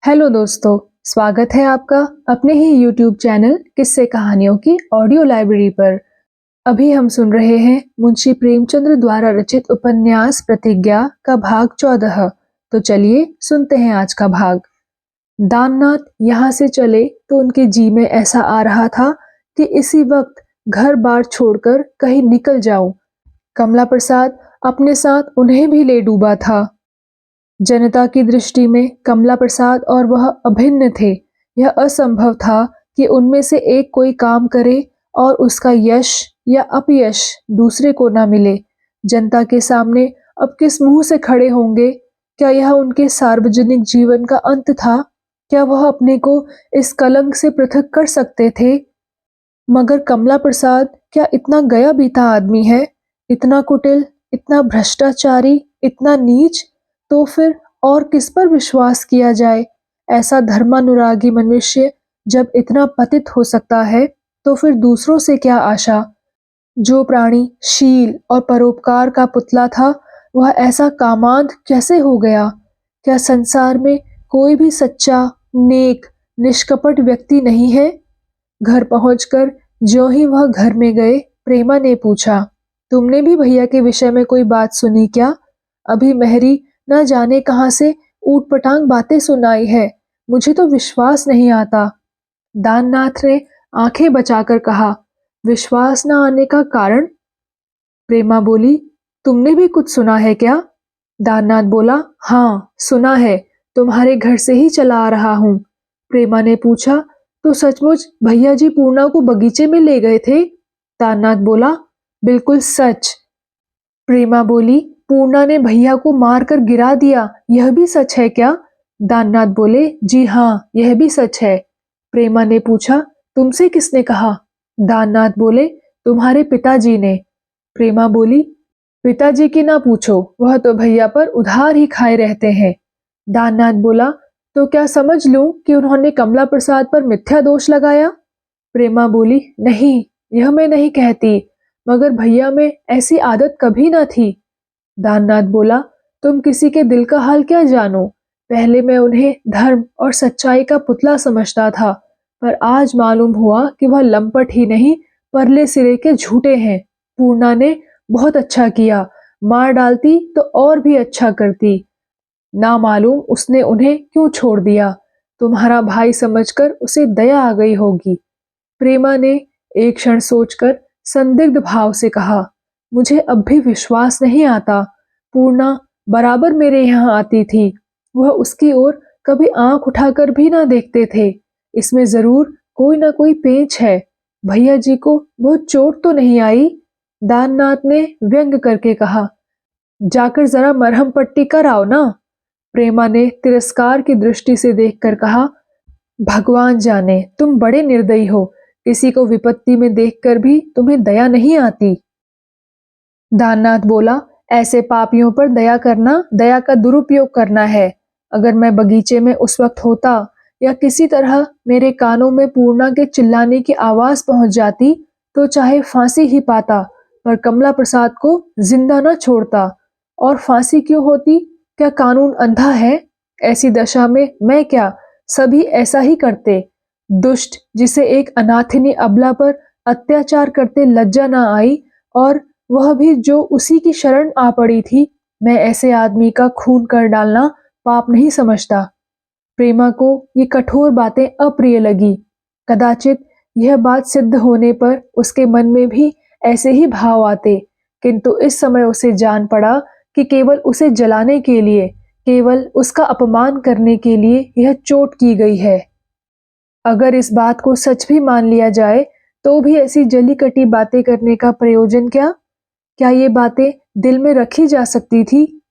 Hello दोस्तों, स्वागत है आपका अपने ही यूट्यूब चैनल किस्से कहानियों की ऑडियो लाइब्रेरी पर। अभी हम सुन रहे हैं मुंशी प्रेमचंद्र द्वारा रचित उपन्यास प्रतिज्ञा का भाग 14। तो चलिए सुनते हैं आज का भाग। दाननाथ यहाँ से चले तो उनके जी में ऐसा आ रहा था कि इसी वक्त घर बार छोड़कर कहीं निकल जाऊं। कमला प्रसाद अपने साथ उन्हें भी ले डूबा था। जनता की दृष्टि में कमला प्रसाद और वह अभिन्न थे। यह असंभव था कि उनमें से एक कोई काम करे और उसका यश या अपयश दूसरे को न मिले। जनता के सामने अब किस मुंह से खड़े होंगे? क्या यह उनके सार्वजनिक जीवन का अंत था? क्या वह अपने को इस कलंक से पृथक कर सकते थे? मगर कमला प्रसाद क्या इतना गया बीता आदमी है? इतना कुटिल, इतना भ्रष्टाचारी, इतना नीच? तो फिर और किस पर विश्वास किया जाए? ऐसा धर्मानुरागी मनुष्य जब इतना पतित हो सकता है, तो फिर दूसरों से क्या आशा? जो प्राणी शील और परोपकार का पुतला था, वह ऐसा कामांध कैसे हो गया? क्या संसार में कोई भी सच्चा, नेक, निष्कपट व्यक्ति नहीं है? घर पहुंचकर ज्यों ही वह घर में गए, प्रेमा ने पूछा, तुमने भी भैया के विषय में कोई बात सुनी क्या? अभी मेहरी न जाने कहां से ऊटपटांग बातें सुनाई है। मुझे तो विश्वास नहीं आता। दाननाथ ने आंखें बचाकर कहा, विश्वास न आने का कारण? प्रेमा बोली, तुमने भी कुछ सुना है क्या? दाननाथ बोला, हाँ सुना है, तुम्हारे घर से ही चला आ रहा हूँ। प्रेमा ने पूछा, तो सचमुच भैया जी पूर्णा को बगीचे में ले गए थे? दाननाथ बोला, बिल्कुल सच। प्रेमा बोली, पूर्णा ने भैया को मारकर गिरा दिया, यह भी सच है क्या? दाननाथ बोले, जी हाँ, यह भी सच है। प्रेमा ने पूछा, तुमसे किसने कहा? दाननाथ बोले, तुम्हारे पिताजी ने। प्रेमा बोली, पिताजी की ना पूछो, वह तो भैया पर उधार ही खाए रहते हैं। दाननाथ बोला, तो क्या समझ लूं कि उन्होंने कमला प्रसाद पर मिथ्या दोष लगाया? प्रेमा बोली, नहीं, यह मैं नहीं कहती, मगर भैया में ऐसी आदत कभी ना थी। दाननाथ बोला, तुम किसी के दिल का हाल क्या जानो? पहले मैं उन्हें धर्म और सच्चाई का पुतला समझता था, पर आज मालूम हुआ कि वह लंपट ही नहीं, परले सिरे के झूठे हैं। पूर्णा ने बहुत अच्छा किया, मार डालती तो और भी अच्छा करती। ना मालूम उसने उन्हें क्यों छोड़ दिया। तुम्हारा भाई समझकर उसे दया आ गई होगी। प्रेमा ने एक क्षण सोचकर संदिग्ध भाव से कहा, मुझे अब भी विश्वास नहीं आता। पूर्णा बराबर मेरे यहाँ आती थी, वह उसकी ओर कभी आंख उठाकर भी ना देखते थे। इसमें जरूर कोई ना कोई पेंच है। भैया जी को बहुत चोट तो नहीं आई? दाननाथ ने व्यंग करके कहा, जाकर जरा मरहम पट्टी कर आओ ना। प्रेमा ने तिरस्कार की दृष्टि से देखकर कहा, भगवान जाने तुम बड़े निर्दयी हो, किसी को विपत्ति में देखकर भी तुम्हें दया नहीं आती। दाननाथ बोला, ऐसे पापियों पर दया करना दया का दुरुपयोग करना है। अगर मैं बगीचे में उस वक्त होता या किसी तरह मेरे कानों में पूर्णा के चिल्लाने की आवाज पहुंच जाती, तो चाहे फांसी ही पाता, पर कमला प्रसाद को जिंदा न छोड़ता। और फांसी क्यों होती? क्या कानून अंधा है? ऐसी दशा में मैं क्या, सभी ऐसा ही करते। दुष्ट जिसे एक अनाथिनी अबला पर अत्याचार करते लज्जा न आई, और वह भी जो उसी की शरण आ पड़ी थी। मैं ऐसे आदमी का खून कर डालना पाप नहीं समझता। प्रेमा को ये कठोर बातें अप्रिय लगी। कदाचित यह बात सिद्ध होने पर उसके मन में भी ऐसे ही भाव आते, किंतु इस समय उसे जान पड़ा कि केवल उसे जलाने के लिए, केवल उसका अपमान करने के लिए यह चोट की गई है। अगर इस बात को सच भी मान लिया जाए, तो भी ऐसी जली कटी बातें करने का प्रयोजन क्या? क्या ये बातें दिल में रखी जा सकती थी?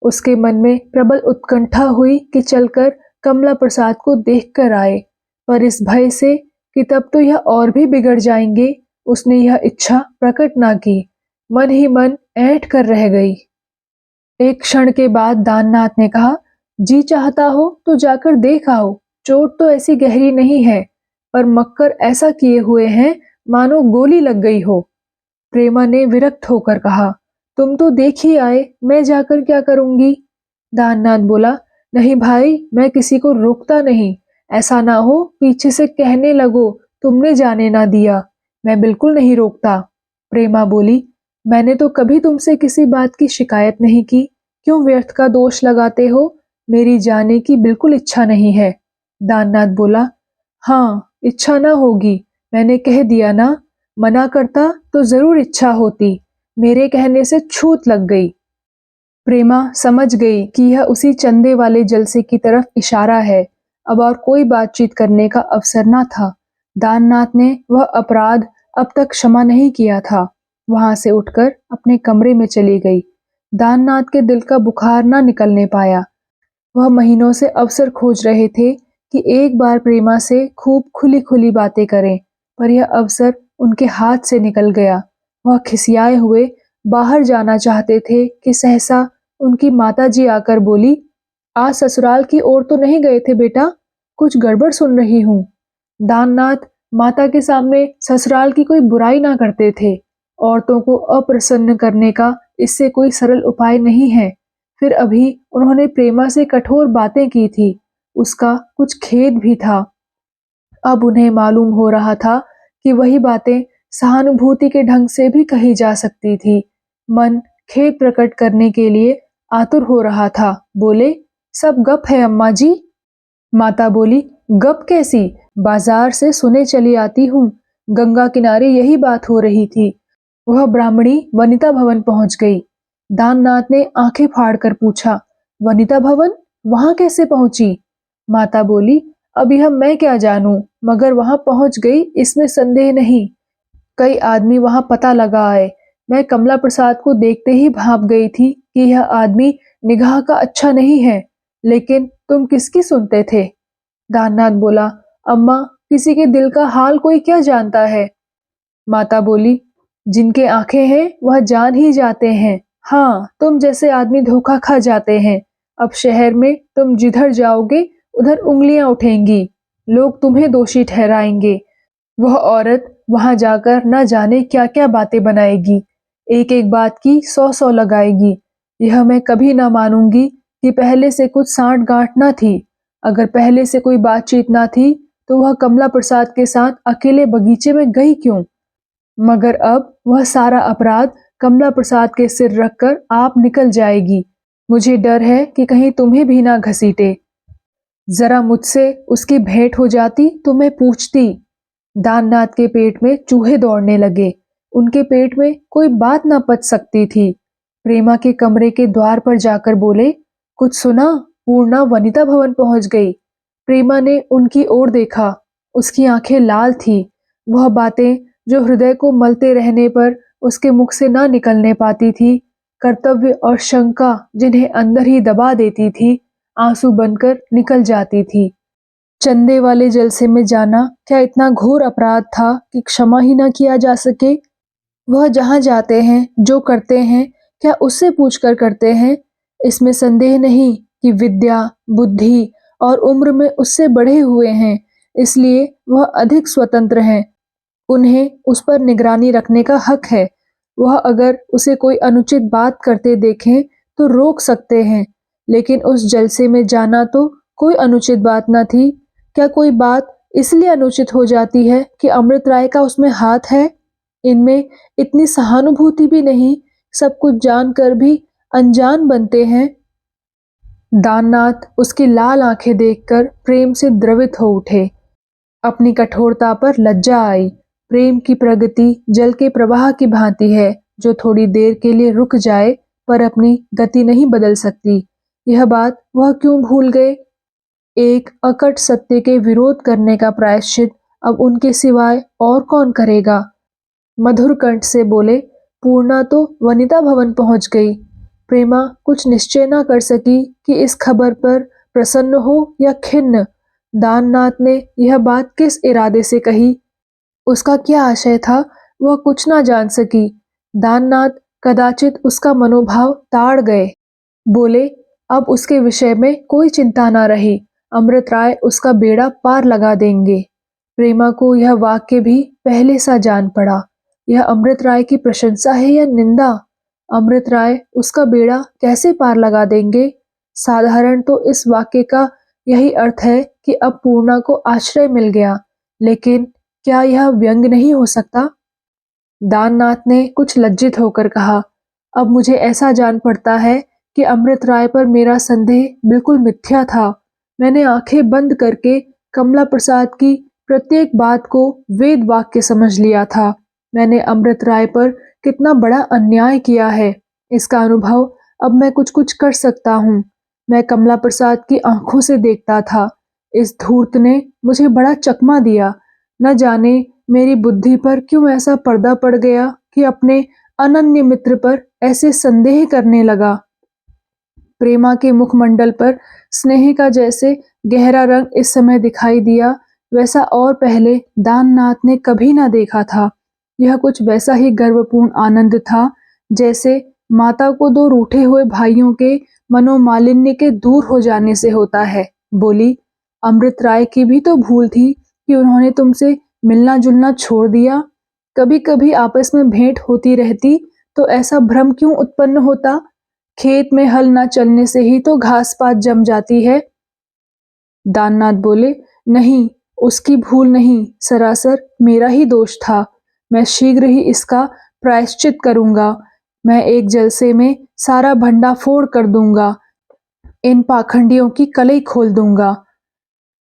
उसके मन में प्रबल उत्कंठा हुई कि चलकर कमला प्रसाद को देखकर आए, पर इस भय से कि तब तो यह और भी बिगड़ जाएंगे, उसने यह इच्छा प्रकट ना की। मन ही मन ऐंठ कर रह गई। एक क्षण के बाद दाननाथ ने कहा, जी चाहता हो तो जाकर देख आओ, चोट तो ऐसी गहरी नहीं है, पर मक्कर ऐसा किए हुए हैं मानो गोली लग गई हो। प्रेमा ने विरक्त होकर कहा, तुम तो देख ही आए, मैं जाकर क्या करूंगी? दाननाथ बोला, नहीं भाई, मैं किसी को रोकता नहीं। ऐसा ना हो पीछे से कहने लगो तुमने जाने ना दिया। मैं बिल्कुल नहीं रोकता। प्रेमा बोली, मैंने तो कभी तुमसे किसी बात की शिकायत नहीं की। क्यों व्यर्थ का दोष लगाते हो? मेरी जाने की बिल्कुल इच्छा नहीं है। दाननाथ बोला, हाँ, इच्छा ना होगी। मैंने कह दिया ना, मना करता तो जरूर इच्छा होती। मेरे कहने से छूत लग गई। प्रेमा समझ गई कि यह उसी चंदे वाले जलसे की तरफ इशारा है। अब और कोई बातचीत करने का अवसर न था। दाननाथ ने वह अपराध अब तक क्षमा नहीं किया था। वहां से उठकर अपने कमरे में चली गई। दाननाथ के दिल का बुखार न निकलने पाया। वह महीनों से अवसर खोज रहे थे कि एक बार प्रेमा से खूब खुली खुली बातें करें, पर यह अवसर उनके हाथ से निकल गया। वह खिसियाए हुए बाहर जाना चाहते थे कि सहसा उनकी माताजी आकर बोली, आज ससुराल की ओर तो नहीं गए थे बेटा? कुछ गड़बड़ सुन रही हूँ। दाननाथ माता के सामने ससुराल की कोई बुराई ना करते थे। औरतों को अप्रसन्न करने का इससे कोई सरल उपाय नहीं है। फिर अभी उन्होंने प्रेमा से कठोर बातें की थी, उसका कुछ खेद भी था। अब उन्हें मालूम हो रहा था कि वही बातें सहानुभूति के ढंग से भी कही जा सकती थी। मन खेद प्रकट करने के लिए आतुर हो रहा था। बोले, सब गप है अम्मा जी। माता बोली, गप कैसी? बाजार से सुने चली आती हूँ। गंगा किनारे यही बात हो रही थी। वह ब्राह्मणी वनिता भवन पहुंच गई। दाननाथ ने आंखें फाड़कर पूछा, वनिता भवन वहां कैसे पहुंची? माता बोली, अब यह मैं क्या जानूं, मगर वहां पहुंच गई इसमें संदेह नहीं। कई आदमी वहां पता लगा आए। मैं कमला प्रसाद को देखते ही भाप गई थी कि यह आदमी निगाह का अच्छा नहीं है। लेकिन तुम किसकी सुनते थे? दाननाथ बोला, अम्मा, किसी के दिल का हाल कोई क्या जानता है। माता बोली, जिनके आंखें हैं वह जान ही जाते हैं। हाँ, तुम जैसे आदमी धोखा खा जाते हैं। अब शहर में तुम जिधर जाओगे उधर उंगलियां उठेंगी। लोग तुम्हें दोषी ठहराएंगे। वह औरत वहां जाकर न जाने क्या क्या बातें बनाएगी। एक एक बात की 100 लगाएगी। यह मैं कभी ना मानूंगी कि पहले से कुछ सांठ गांठ न थी। अगर पहले से कोई बातचीत ना थी तो वह कमला प्रसाद के साथ अकेले बगीचे में गई क्यों? मगर अब वह सारा अपराध कमला प्रसाद के सिर रखकर आप निकल जाएगी। मुझे डर है कि कहीं तुम्हें भी ना घसीटे। जरा मुझसे उसकी भेंट हो जाती तो मैं पूछती। दाननाथ के पेट में चूहे दौड़ने लगे। उनके पेट में कोई बात ना पच सकती थी। प्रेमा के कमरे के द्वार पर जाकर बोले, कुछ सुना? पूर्णा वनिता भवन पहुंच गई। प्रेमा ने उनकी ओर देखा। उसकी आंखें लाल थी। वह बातें जो हृदय को मलते रहने पर उसके मुख से ना निकलने पाती थी, कर्तव्य और शंका जिन्हें अंदर ही दबा देती थी, आंसू बनकर निकल जाती थी। चंदे वाले जलसे में जाना क्या इतना घोर अपराध था कि क्षमा ही न किया जा सके? वह जहां जाते हैं, जो करते हैं, क्या उससे पूछकर करते हैं? इसमें संदेह नहीं कि विद्या, बुद्धि और उम्र में उससे बढ़े हुए हैं, इसलिए वह अधिक स्वतंत्र हैं। उन्हें उस पर निगरानी रखने का हक है। वह अगर उसे कोई अनुचित बात करते देखें तो रोक सकते हैं। लेकिन उस जलसे में जाना तो कोई अनुचित बात न थी। क्या कोई बात इसलिए अनुचित हो जाती है कि अमृत राय का उसमें हाथ है? इनमें इतनी सहानुभूति भी नहीं। सब कुछ जानकर भी अनजान बनते हैं। दाननाथ उसकी लाल आंखें देखकर प्रेम से द्रवित हो उठे। अपनी कठोरता पर लज्जा आई। प्रेम की प्रगति जल के प्रवाह की भांति है, जो थोड़ी देर के लिए रुक जाए पर अपनी गति नहीं बदल सकती। यह बात वह क्यों भूल गए? एक अकट सत्य के विरोध करने का प्रायश्चित अब उनके सिवाय और कौन करेगा? मधुर कंठ से बोले, पूर्णा तो वनिता भवन पहुंच गई। प्रेमा कुछ निश्चय न कर सकी कि इस खबर पर प्रसन्न हो या खिन्न। दाननाथ ने यह बात किस इरादे से कही, उसका क्या आशय था, वह कुछ ना जान सकी। दाननाथ कदाचित उसका मनोभाव ताड़ गए। बोले, अब उसके विषय में कोई चिंता ना रही। अमृत राय उसका बेड़ा पार लगा देंगे। प्रेमा को यह वाक्य भी पहले सा जान पड़ा। यह अमृत राय की प्रशंसा है या निंदा? अमृत राय उसका बेड़ा कैसे पार लगा देंगे? साधारण तो इस वाक्य का यही अर्थ है कि अब पूर्णा को आश्रय मिल गया, लेकिन क्या यह व्यंग नहीं हो सकता? दाननाथ ने कुछ लज्जित होकर कहा, अब मुझे ऐसा जान पड़ता है कि अमृत राय पर मेरा संदेह बिल्कुल मिथ्या था। मैंने आंखें बंद करके कमला प्रसाद की प्रत्येक बात को वेद वाक्य समझ लिया था। मैंने अमृत राय पर कितना बड़ा अन्याय किया है, इसका अनुभव अब मैं कुछ कुछ कर सकता हूँ। मैं कमला प्रसाद की आंखों से देखता था। इस धूर्त ने मुझे बड़ा चकमा दिया। न जाने मेरी बुद्धि पर क्यों ऐसा पर्दा पड़ गया कि अपने अनन्य मित्र पर ऐसे संदेह करने लगा। प्रेमा के मुखमंडल पर स्नेह का जैसे गहरा रंग इस समय दिखाई दिया, वैसा और पहले दाननाथ ने कभी ना देखा था। यह कुछ वैसा ही गर्वपूर्ण आनंद था जैसे माता को दो रूठे हुए भाइयों के मनोमालिन्य के दूर हो जाने से होता है। बोली, अमृत राय की भी तो भूल थी कि उन्होंने तुमसे मिलना जुलना छोड़ दिया। कभी कभी आपस में भेंट होती रहती तो ऐसा भ्रम क्यों उत्पन्न होता? खेत में हल न चलने से ही तो घास पात जम जाती है। दाननाथ बोले, नहीं, उसकी भूल नहीं, सरासर मेरा ही दोष था। मैं शीघ्र ही इसका प्रायश्चित करूंगा। मैं एक जलसे में सारा भंडाफोड़ कर दूंगा। इन पाखंडियों की कलई खोल दूंगा।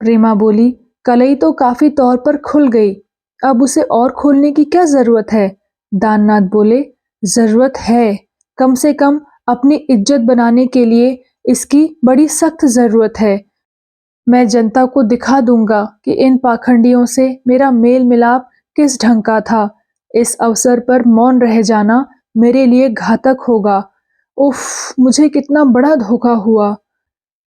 प्रेमा बोली, कलई तो काफी तौर पर खुल गई, अब उसे और खोलने की क्या जरूरत है? दाननाथ बोले, जरूरत है, कम से कम अपनी इज्जत बनाने के लिए इसकी बड़ी सख्त जरूरत है। मैं जनता को दिखा दूंगा कि इन पाखंडियों से मेरा मेल मिलाप किस ढंग का था। इस अवसर पर मौन रह जाना मेरे लिए घातक होगा। उफ, मुझे कितना बड़ा धोखा हुआ।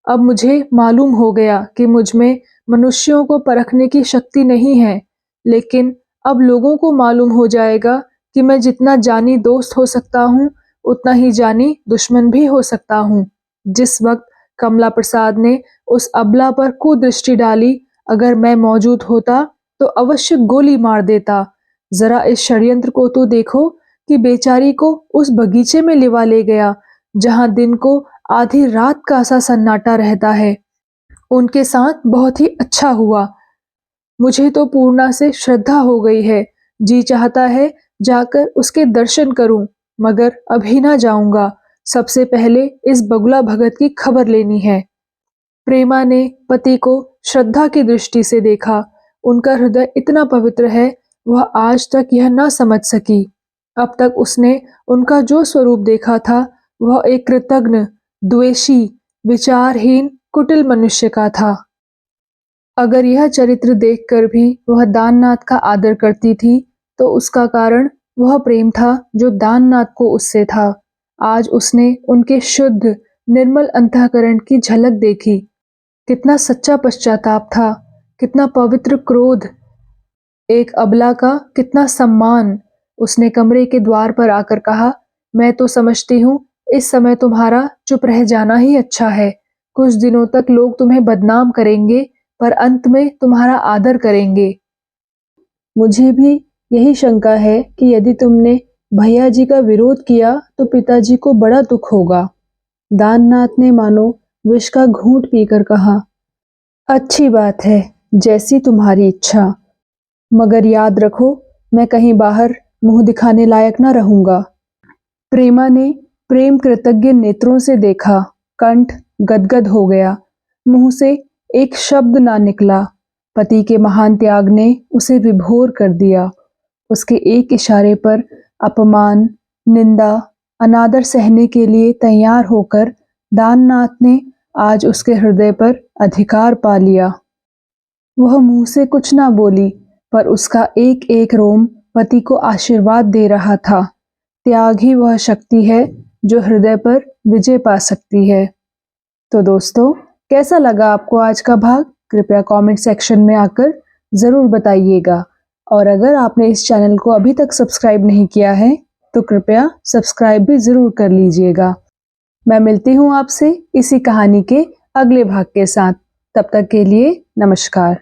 अब मुझे मालूम हो गया कि मुझ में मनुष्यों को परखने की शक्ति नहीं है, लेकिन अब लोगों को मालूम हो जाएगा कि मैं जितना जानी दोस्त हो सकता हूँ, उतना ही जानी दुश्मन भी हो सकता हूँ। जिस वक्त कमला प्रसाद ने उस अबला पर कुदृष्टि डाली, अगर मैं मौजूद होता तो अवश्य गोली मार देता। जरा इस षड्यंत्र को तो देखो कि बेचारी को उस बगीचे में लिवा ले गया, जहां दिन को आधी रात का सा सन्नाटा रहता है। उनके साथ बहुत ही अच्छा हुआ। मुझे तो पूर्णा से श्रद्धा हो गई है। जी चाहता है जाकर उसके दर्शन करूं, मगर अभी ना जाऊंगा। सबसे पहले इस बगुला भगत की खबर लेनी है। प्रेमा ने पति को श्रद्धा की दृष्टि से देखा। उनका हृदय इतना पवित्र है, वह आज तक यह ना समझ सकी। अब तक उसने उनका जो स्वरूप देखा था, वह एक कृतघ्न, द्वेषी, विचारहीन, कुटिल मनुष्य का था। अगर यह चरित्र देखकर भी वह दाननाथ का आदर करती थी, तो उसका कारण वह प्रेम था जो दाननाथ को उससे था। आज उसने उनके शुद्ध, निर्मल अंतःकरण की झलक देखी। कितना सच्चा पश्चाताप था, कितना पवित्र क्रोध, एक अबला का कितना सम्मान। उसने कमरे के द्वार पर आकर कहा, मैं तो समझती हूँ इस समय तुम्हारा चुप रह जाना ही अच्छा है। कुछ दिनों तक लोग तुम्हें बदनाम करेंगे, पर अंत में तुम्हारा आदर करेंगे। मुझे भी यही शंका है कि यदि तुमने भैया जी का विरोध किया तो पिताजी को बड़ा दुख होगा। दाननाथ ने मानो विष का घूंट पीकर कहा, अच्छी बात है, जैसी तुम्हारी इच्छा, मगर याद रखो मैं कहीं बाहर मुंह दिखाने लायक न रहूंगा। प्रेमा ने प्रेम कृतज्ञ नेत्रों से देखा, कंठ गदगद हो गया, मुंह से एक शब्द ना निकला। पति के महान त्याग ने उसे विभोर कर दिया। उसके एक इशारे पर अपमान, निंदा, अनादर सहने के लिए तैयार होकर दाननाथ ने आज उसके हृदय पर अधिकार पा लिया। वह मुंह से कुछ ना बोली, पर उसका एक एक रोम पति को आशीर्वाद दे रहा था। त्याग ही वह शक्ति है जो हृदय पर विजय पा सकती है। तो दोस्तों, कैसा लगा आपको आज का भाग? कृपया कमेंट सेक्शन में आकर ज़रूर बताइएगा। और अगर आपने इस चैनल को अभी तक सब्सक्राइब नहीं किया है, तो कृपया सब्सक्राइब भी ज़रूर कर लीजिएगा। मैं मिलती हूँ आपसे इसी कहानी के अगले भाग के साथ। तब तक के लिए नमस्कार।